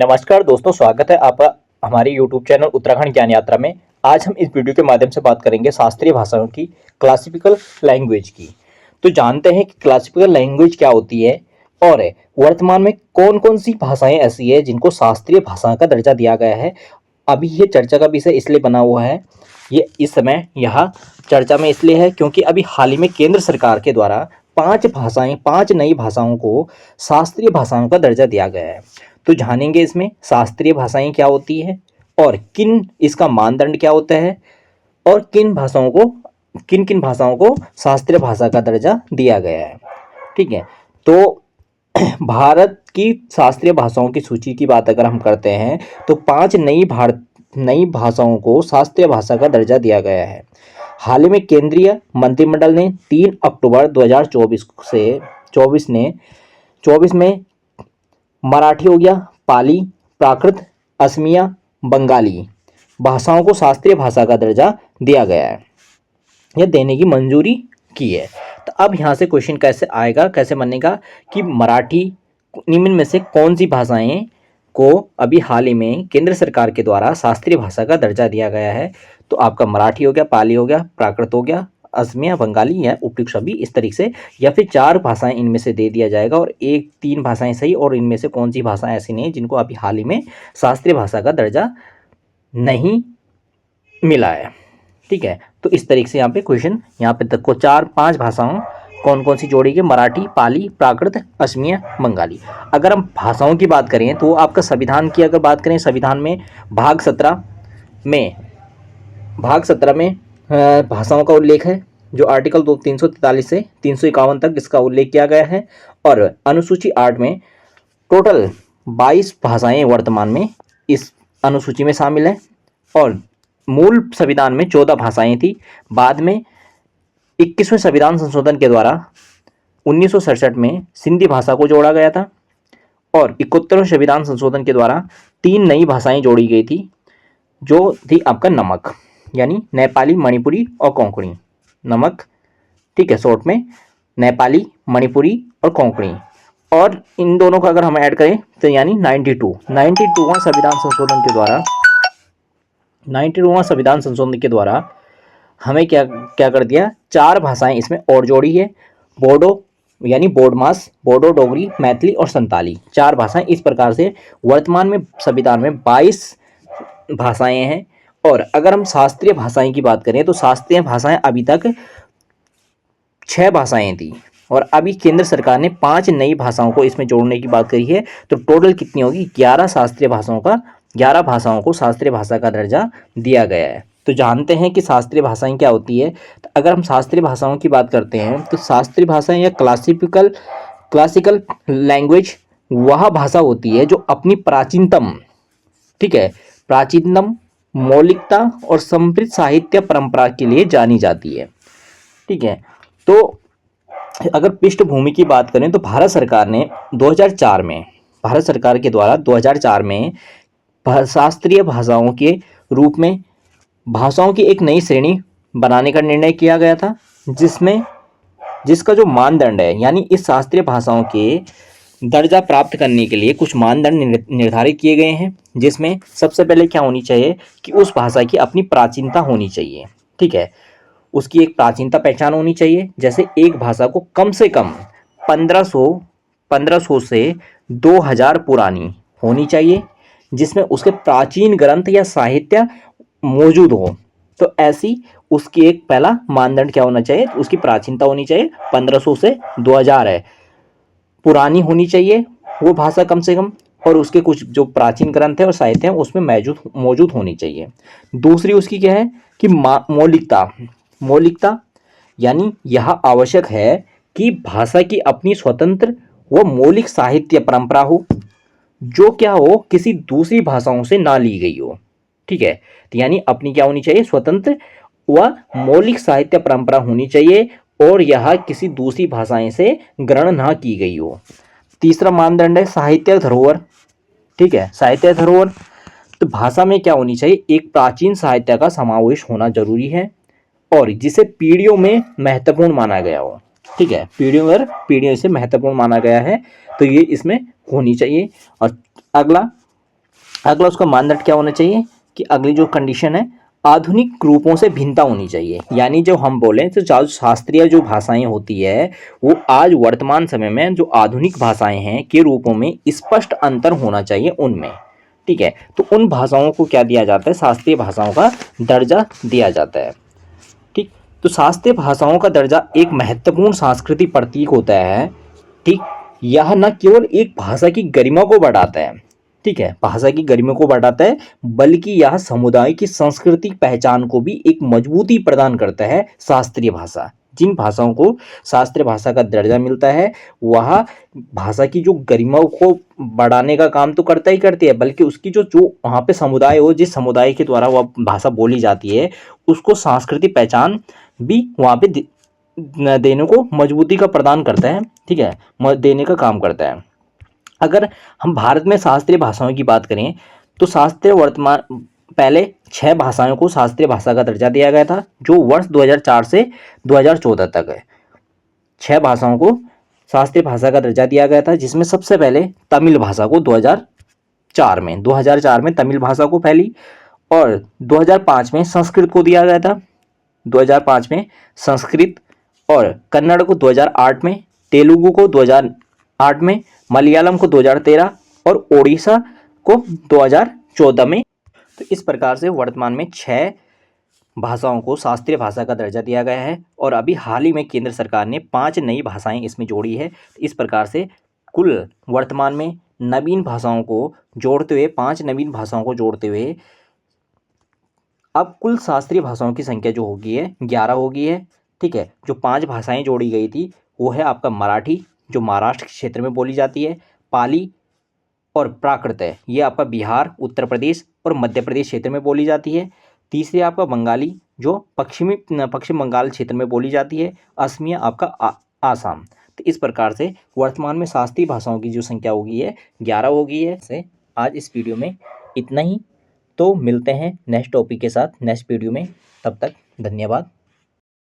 नमस्कार दोस्तों, स्वागत है आपका हमारे YouTube चैनल उत्तराखंड ज्ञान यात्रा में। आज हम इस वीडियो के माध्यम से बात करेंगे शास्त्रीय भाषाओं की, क्लासिकल लैंग्वेज की। तो जानते हैं कि क्लासिकल लैंग्वेज क्या होती है और वर्तमान में कौन-कौन सी भाषाएं ऐसी है जिनको शास्त्रीय भाषा का दर्जा दिया गया है। अभी ये चर्चा का विषय इसलिए बना हुआ है, ये इस समय यहाँ चर्चा में इसलिए है क्योंकि अभी हाल ही में केंद्र सरकार के द्वारा 5 नई भाषाओं को शास्त्रीय भाषाओं का दर्जा दिया गया है। तो जानेंगे इसमें शास्त्रीय भाषाएं क्या होती है और इसका मानदंड क्या होता है और किन किन भाषाओं को शास्त्रीय भाषा का दर्जा दिया गया है। ठीक है, तो भारत की शास्त्रीय भाषाओं की सूची की बात अगर हम करते हैं तो 5 नई भाषाओं को शास्त्रीय भाषा का दर्जा दिया गया है। हाल ही में केंद्रीय मंत्रिमंडल ने 3 अक्टूबर 2024 में मराठी हो गया, पाली, प्राकृत, असमिया, बंगाली भाषाओं को शास्त्रीय भाषा का दर्जा दिया गया है, यह देने की मंजूरी की है। तो अब यहाँ से क्वेश्चन कैसे आएगा, कैसे बनेगा कि मराठी निम्न में से कौन सी भाषाएं को अभी हाल ही में केंद्र सरकार के द्वारा शास्त्रीय भाषा का दर्जा दिया गया है। तो आपका मराठी हो गया, पाली हो गया, प्राकृत हो गया, असमिया, बंगाली या उपयुक्त सभी, इस तरीके से, या फिर 4 भाषाएं इनमें से दे दिया जाएगा और 3 भाषाएं सही और इनमें से कौन सी भाषाएं ऐसी नहीं जिनको अभी हाल ही में शास्त्रीय भाषा का दर्जा नहीं मिला है। ठीक है, तो इस तरीके से यहाँ पे क्वेश्चन, यहाँ पे तक को 4-5 भाषाओं कौन कौन सी जोड़ी गई, मराठी, पाली, प्राकृत, असमिया, बंगाली। अगर हम भाषाओं की बात करें तो आपका संविधान की अगर बात करें, संविधान में भाग 17 में भाषाओं का उल्लेख है, जो आर्टिकल 343 से 351 तक इसका उल्लेख किया गया है। और अनुसूची 8 में टोटल 22 भाषाएं वर्तमान में इस अनुसूची में शामिल है और मूल संविधान में 14 भाषाएं थी। बाद में 21वें संविधान संशोधन के द्वारा 1967 में सिंधी भाषा को जोड़ा गया था और 71वें संविधान संशोधन के द्वारा 3 नई भाषाएं जोड़ी गई थी, जो थी आपका नमक, यानी नेपाली, मणिपुरी और कोंकणी। नमक, ठीक है, शॉर्ट में नेपाली, मणिपुरी और कोंकणी। और इन दोनों का अगर हम ऐड करें तो यानी 92वां संविधान संशोधन के द्वारा हमें क्या कर दिया, 4 भाषाएं इसमें और जोड़ी है। बोडो यानी बोडमास, बोडो, डोगरी, मैथिली और संताली, 4 भाषाएं। इस प्रकार से वर्तमान में संविधान में 22 भाषाएं हैं। और अगर हम शास्त्रीय भाषाएं की बात करें तो शास्त्रीय भाषाएं अभी तक 6 भाषाएं थी और अभी केंद्र सरकार ने 5 नई भाषाओं को इसमें जोड़ने की बात करी है। तो टोटल कितनी होगी, 11 भाषाओं को शास्त्रीय भाषा का दर्जा दिया गया है। तो जानते हैं कि शास्त्रीय भाषाएं क्या होती है। तो अगर हम शास्त्रीय भाषाओं की बात करते हैं तो शास्त्रीय भाषाएं या क्लासिकल लैंग्वेज वह भाषा होती है जो अपनी प्राचीनतम मौलिकता और समृद्ध साहित्य परंपरा के लिए जानी जाती है। ठीक है, तो अगर पृष्ठभूमि की बात करें तो भारत सरकार के द्वारा 2004 में शास्त्रीय भाषाओं के रूप में भाषाओं की एक नई श्रेणी बनाने का निर्णय किया गया था, जिसका जो मानदंड है, यानी इस शास्त्रीय भाषाओं के दर्जा प्राप्त करने के लिए कुछ मानदंड निर्धारित किए गए हैं, जिसमें सबसे पहले क्या होनी चाहिए कि उस भाषा की अपनी प्राचीनता होनी चाहिए। ठीक है, उसकी एक प्राचीनता पहचान होनी चाहिए। जैसे एक भाषा को कम से कम 1500 से 2000 पुरानी होनी चाहिए, जिसमें उसके प्राचीन ग्रंथ या साहित्य मौजूद हो। तो ऐसी उसकी एक पहला मानदंड क्या होना चाहिए, उसकी प्राचीनता होनी चाहिए, 1500 से 2000 है, पुरानी होनी चाहिए वो भाषा कम से कम, और उसके कुछ जो प्राचीन ग्रंथ है और साहित्य है उसमें मौजूद होनी चाहिए। दूसरी उसकी क्या है कि मौलिकता, यानी यह आवश्यक है कि भाषा की अपनी स्वतंत्र व मौलिक साहित्य परंपरा हो, जो क्या हो, किसी दूसरी भाषाओं से ना ली गई हो। ठीक है, तो यानी अपनी क्या होनी चाहिए, स्वतंत्र व मौलिक साहित्य परंपरा होनी चाहिए और यह किसी दूसरी भाषाएं से ग्रहण ना की गई हो। तीसरा मानदंड है साहित्य धरोहर। ठीक है, साहित्य धरोहर, तो भाषा में क्या होनी चाहिए, एक प्राचीन साहित्य का समावेश होना जरूरी है और जिसे पीढ़ियों में महत्वपूर्ण माना गया हो। ठीक है, पीढ़ियों से महत्वपूर्ण माना गया है, तो ये इसमें होनी चाहिए। और अगला अगला उसका मानदंड क्या होना चाहिए कि अगली जो कंडीशन है, आधुनिक रूपों से भिन्नता होनी चाहिए। यानी जब हम बोलें तो जो शास्त्रीय जो भाषाएं होती है वो आज वर्तमान समय में जो आधुनिक भाषाएं हैं के रूपों में स्पष्ट अंतर होना चाहिए उनमें। ठीक है, तो उन भाषाओं को क्या दिया जाता है, शास्त्रीय भाषाओं का दर्जा दिया जाता है। ठीक, तो शास्त्रीय भाषाओं का दर्जा एक महत्वपूर्ण सांस्कृतिक प्रतीक होता है। ठीक, यह न केवल एक भाषा की गरिमा को बढ़ाता है, ठीक है, भाषा की गरिमा को बढ़ाता है, बल्कि यह समुदाय की सांस्कृतिक पहचान को भी एक मजबूती प्रदान करता है। शास्त्रीय भाषा, जिन भाषाओं को शास्त्रीय भाषा का दर्जा मिलता है वह भाषा की जो गरिमा को बढ़ाने का काम तो करता ही करती है, बल्कि उसकी जो जो वहाँ पे समुदाय हो, जिस समुदाय के द्वारा वह भाषा बोली जाती है उसको सांस्कृतिक पहचान भी वहाँ पे देने को मजबूती का प्रदान करता है। ठीक है, देने का काम करता है। अगर हम भारत में शास्त्रीय भाषाओं की बात करें तो शास्त्रीय वर्तमान पहले 6 भाषाओं को शास्त्रीय भाषा का दर्जा दिया गया था, जो वर्ष 2004 से 2014 तक है। 6 भाषाओं को शास्त्रीय भाषा का दर्जा दिया गया था, जिसमें सबसे पहले तमिल भाषा को 2004 में तमिल भाषा को फैली, और 2005 में संस्कृत को दिया गया था, 2005 में संस्कृत, और कन्नड़ को 2008 में, तेलुगु को 2008 में, मलयालम को 2013 और ओडिशा को 2014 में। तो इस प्रकार से वर्तमान में 6 भाषाओं को शास्त्रीय भाषा का दर्जा दिया गया है, और अभी हाल ही में केंद्र सरकार ने 5 नई भाषाएं इसमें जोड़ी है। इस प्रकार से कुल वर्तमान में नवीन भाषाओं को जोड़ते हुए 5 नवीन भाषाओं को जोड़ते हुए अब कुल शास्त्रीय भाषाओं की संख्या जो होगी है 11 होगी है। ठीक है, जो 5 भाषाएं जोड़ी गई थी वो है आपका मराठी, जो महाराष्ट्र क्षेत्र में बोली जाती है, पाली और प्राकृत है, ये आपका बिहार, उत्तर प्रदेश और मध्य प्रदेश क्षेत्र में बोली जाती है। तीसरी आपका बंगाली, जो पश्चिम बंगाल क्षेत्र में बोली जाती है। असमिया आपका आसाम। तो इस प्रकार से वर्तमान में शास्त्रीय भाषाओं की जो संख्या होगी है 11 होगी है। से आज इस वीडियो में इतना ही, तो मिलते हैं नेक्स्ट टॉपिक के साथ नेक्स्ट वीडियो में। तब तक धन्यवाद।